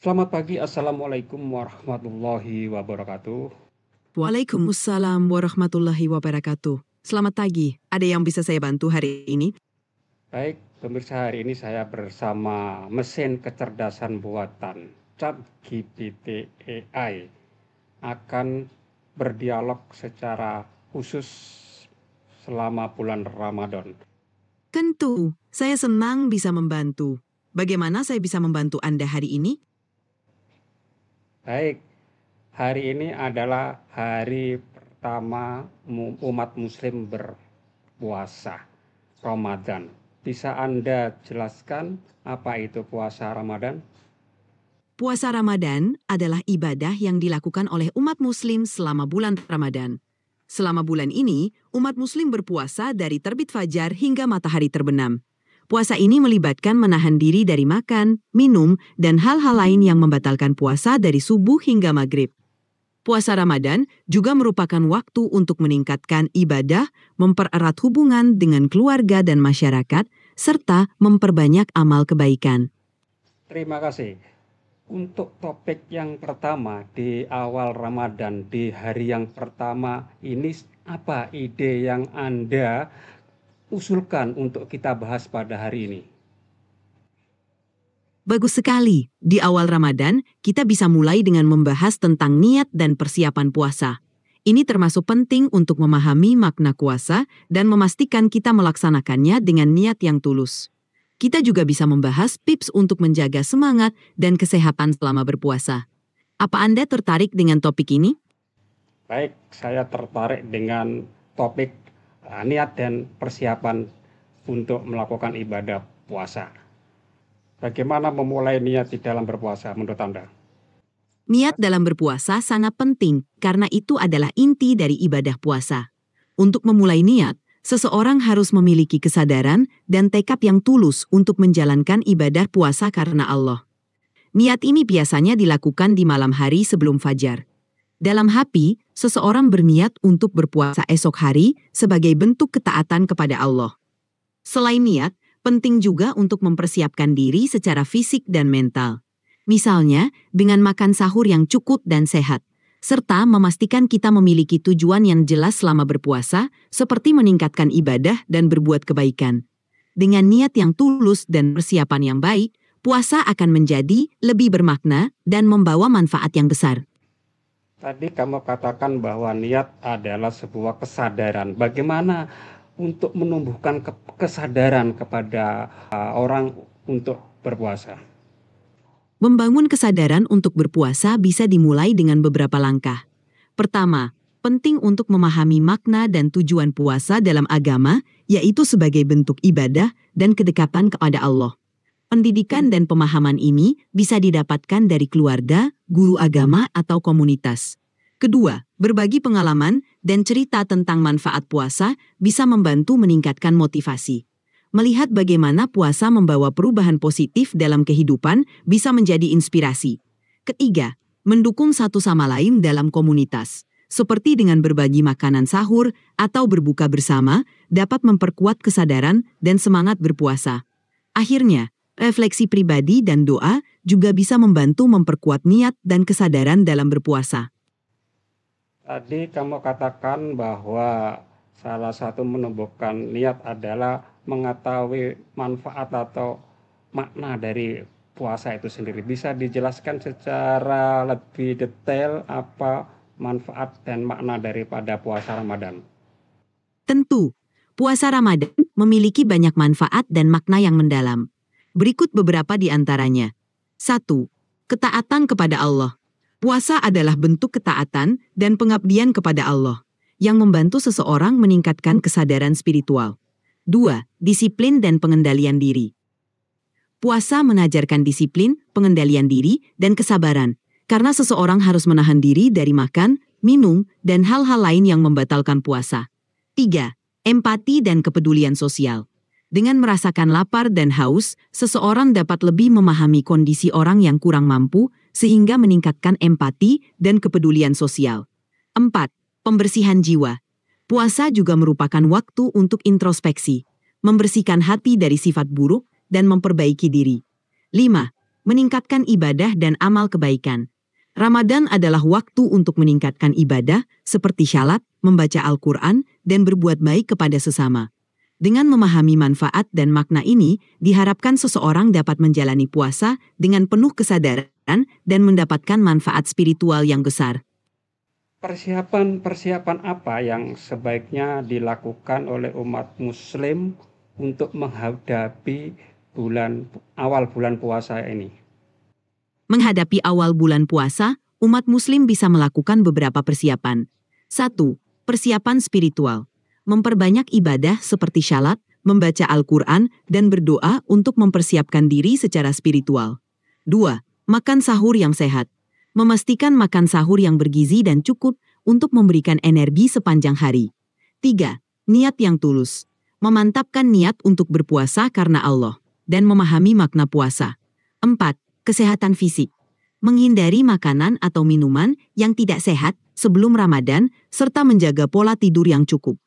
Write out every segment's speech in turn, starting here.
Selamat pagi, Assalamualaikum warahmatullahi wabarakatuh. Waalaikumsalam warahmatullahi wabarakatuh. Selamat pagi, ada yang bisa saya bantu hari ini? Baik, pemirsa, hari ini saya bersama mesin kecerdasan buatan ChatGPT AI akan berdialog secara khusus selama bulan Ramadan. Tentu, saya senang bisa membantu. Bagaimana saya bisa membantu Anda hari ini? Baik, hari ini adalah hari pertama umat muslim berpuasa Ramadan. Bisa Anda jelaskan apa itu puasa Ramadan? Puasa Ramadan adalah ibadah yang dilakukan oleh umat muslim selama bulan Ramadan. Selama bulan ini, umat muslim berpuasa dari terbit fajar hingga matahari terbenam. Puasa ini melibatkan menahan diri dari makan, minum, dan hal-hal lain yang membatalkan puasa dari subuh hingga maghrib. Puasa Ramadan juga merupakan waktu untuk meningkatkan ibadah, mempererat hubungan dengan keluarga dan masyarakat, serta memperbanyak amal kebaikan. Terima kasih. Untuk topik yang pertama di awal Ramadan, di hari yang pertama ini, apa ide yang Anda usulkan untuk kita bahas pada hari ini? Bagus sekali. Di awal Ramadan, kita bisa mulai dengan membahas tentang niat dan persiapan puasa. Ini termasuk penting untuk memahami makna puasa dan memastikan kita melaksanakannya dengan niat yang tulus. Kita juga bisa membahas tips untuk menjaga semangat dan kesehatan selama berpuasa. Apa Anda tertarik dengan topik ini? Baik, saya tertarik dengan topik niat dan persiapan untuk melakukan ibadah puasa. Bagaimana memulai niat di dalam berpuasa menurut Anda? Niat dalam berpuasa sangat penting karena itu adalah inti dari ibadah puasa. Untuk memulai niat, seseorang harus memiliki kesadaran dan tekad yang tulus untuk menjalankan ibadah puasa karena Allah. Niat ini biasanya dilakukan di malam hari sebelum fajar. Dalam hati, seseorang berniat untuk berpuasa esok hari sebagai bentuk ketaatan kepada Allah. Selain niat, penting juga untuk mempersiapkan diri secara fisik dan mental. Misalnya, dengan makan sahur yang cukup dan sehat, serta memastikan kita memiliki tujuan yang jelas selama berpuasa, seperti meningkatkan ibadah dan berbuat kebaikan. Dengan niat yang tulus dan persiapan yang baik, puasa akan menjadi lebih bermakna dan membawa manfaat yang besar. Tadi kamu katakan bahwa niat adalah sebuah kesadaran. Bagaimana untuk menumbuhkan kesadaran kepada orang untuk berpuasa? Membangun kesadaran untuk berpuasa bisa dimulai dengan beberapa langkah. Pertama, penting untuk memahami makna dan tujuan puasa dalam agama, yaitu sebagai bentuk ibadah dan kedekatan kepada Allah. Pendidikan dan pemahaman ini bisa didapatkan dari keluarga, guru agama, atau komunitas. Kedua, berbagi pengalaman dan cerita tentang manfaat puasa bisa membantu meningkatkan motivasi. Melihat bagaimana puasa membawa perubahan positif dalam kehidupan bisa menjadi inspirasi. Ketiga, mendukung satu sama lain dalam komunitas, seperti dengan berbagi makanan sahur atau berbuka bersama, dapat memperkuat kesadaran dan semangat berpuasa. Akhirnya, refleksi pribadi dan doa juga bisa membantu memperkuat niat dan kesadaran dalam berpuasa. Tadi kamu katakan bahwa salah satu menumbuhkan niat adalah mengetahui manfaat atau makna dari puasa itu sendiri. Bisa dijelaskan secara lebih detail apa manfaat dan makna daripada puasa Ramadan? Tentu, puasa Ramadan memiliki banyak manfaat dan makna yang mendalam. Berikut beberapa di antaranya. 1. Ketaatan kepada Allah. Puasa adalah bentuk ketaatan dan pengabdian kepada Allah, yang membantu seseorang meningkatkan kesadaran spiritual. 2. Disiplin dan pengendalian diri. Puasa mengajarkan disiplin, pengendalian diri, dan kesabaran, karena seseorang harus menahan diri dari makan, minum, dan hal-hal lain yang membatalkan puasa. 3. Empati dan kepedulian sosial. Dengan merasakan lapar dan haus, seseorang dapat lebih memahami kondisi orang yang kurang mampu, sehingga meningkatkan empati dan kepedulian sosial. 4. Pembersihan jiwa. Puasa juga merupakan waktu untuk introspeksi, membersihkan hati dari sifat buruk, dan memperbaiki diri. 5. meningkatkan ibadah dan amal kebaikan. Ramadan adalah waktu untuk meningkatkan ibadah seperti syalat, membaca Al-Quran, dan berbuat baik kepada sesama. Dengan memahami manfaat dan makna ini, diharapkan seseorang dapat menjalani puasa dengan penuh kesadaran dan mendapatkan manfaat spiritual yang besar. Persiapan apa yang sebaiknya dilakukan oleh umat Muslim untuk menghadapi awal bulan puasa ini? Menghadapi awal bulan puasa, umat Muslim bisa melakukan beberapa persiapan. 1. Persiapan spiritual. Memperbanyak ibadah seperti syalat, membaca Al-Quran, dan berdoa untuk mempersiapkan diri secara spiritual. 2. Makan sahur yang sehat. Memastikan makan sahur yang bergizi dan cukup untuk memberikan energi sepanjang hari. 3. Niat yang tulus. Memantapkan niat untuk berpuasa karena Allah, dan memahami makna puasa. 4. Kesehatan fisik. Menghindari makanan atau minuman yang tidak sehat sebelum Ramadan, serta menjaga pola tidur yang cukup.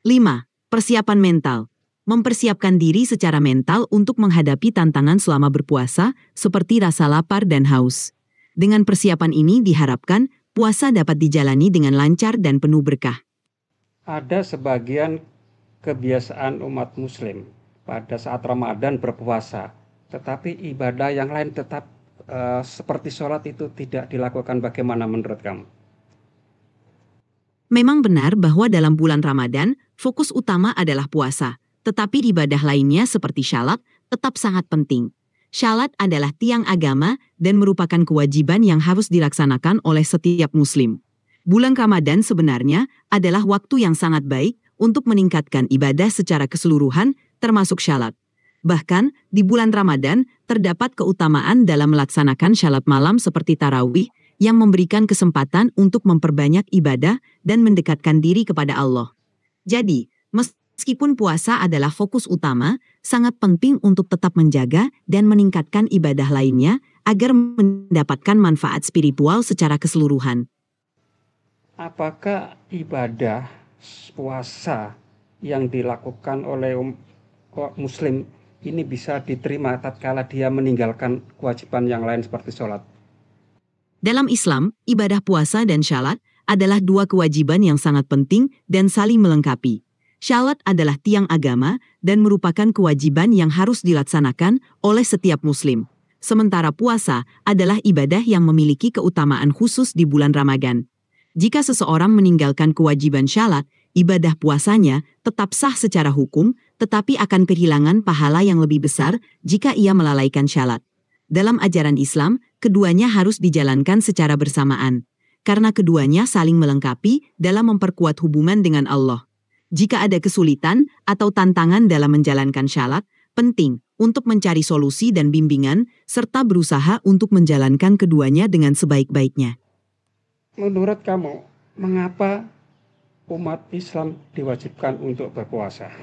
5. Persiapan mental. Mempersiapkan diri secara mental untuk menghadapi tantangan selama berpuasa, seperti rasa lapar dan haus. Dengan persiapan ini diharapkan puasa dapat dijalani dengan lancar dan penuh berkah. Ada sebagian kebiasaan umat Muslim pada saat Ramadan berpuasa, tetapi ibadah yang lain tetap seperti sholat itu tidak dilakukan. Bagaimana menurut kamu? Memang benar bahwa dalam bulan Ramadan, fokus utama adalah puasa, tetapi ibadah lainnya seperti syalat tetap sangat penting. Syalat adalah tiang agama dan merupakan kewajiban yang harus dilaksanakan oleh setiap Muslim. Bulan Ramadan sebenarnya adalah waktu yang sangat baik untuk meningkatkan ibadah secara keseluruhan, termasuk syalat. Bahkan, di bulan Ramadan, terdapat keutamaan dalam melaksanakan syalat malam seperti tarawih, yang memberikan kesempatan untuk memperbanyak ibadah dan mendekatkan diri kepada Allah. Jadi, meskipun puasa adalah fokus utama, sangat penting untuk tetap menjaga dan meningkatkan ibadah lainnya agar mendapatkan manfaat spiritual secara keseluruhan. Apakah ibadah puasa yang dilakukan oleh Muslim ini bisa diterima tatkala dia meninggalkan kewajiban yang lain seperti sholat? Dalam Islam, ibadah puasa dan syalat adalah dua kewajiban yang sangat penting dan saling melengkapi. Syalat adalah tiang agama dan merupakan kewajiban yang harus dilaksanakan oleh setiap Muslim. Sementara puasa adalah ibadah yang memiliki keutamaan khusus di bulan Ramadan. Jika seseorang meninggalkan kewajiban syalat, ibadah puasanya tetap sah secara hukum, tetapi akan kehilangan pahala yang lebih besar jika ia melalaikan syalat. Dalam ajaran Islam, keduanya harus dijalankan secara bersamaan, karena keduanya saling melengkapi dalam memperkuat hubungan dengan Allah. Jika ada kesulitan atau tantangan dalam menjalankan syalat, penting untuk mencari solusi dan bimbingan, serta berusaha untuk menjalankan keduanya dengan sebaik-baiknya. Menurut kamu, mengapa umat Islam diwajibkan untuk berpuasa?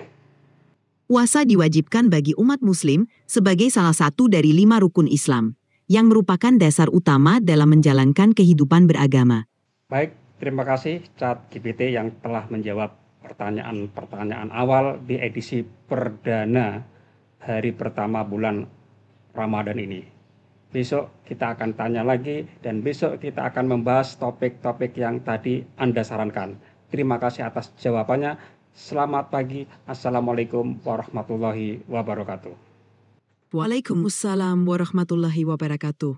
Puasa diwajibkan bagi umat Muslim sebagai salah satu dari 5 rukun Islam, yang merupakan dasar utama dalam menjalankan kehidupan beragama. Baik, terima kasih ChatGPT yang telah menjawab pertanyaan-pertanyaan awal di edisi perdana hari pertama bulan Ramadan ini. Besok kita akan tanya lagi dan besok kita akan membahas topik-topik yang tadi Anda sarankan. Terima kasih atas jawabannya. Selamat pagi. Assalamualaikum warahmatullahi wabarakatuh. Waalaikumsalam warahmatullahi wabarakatuh.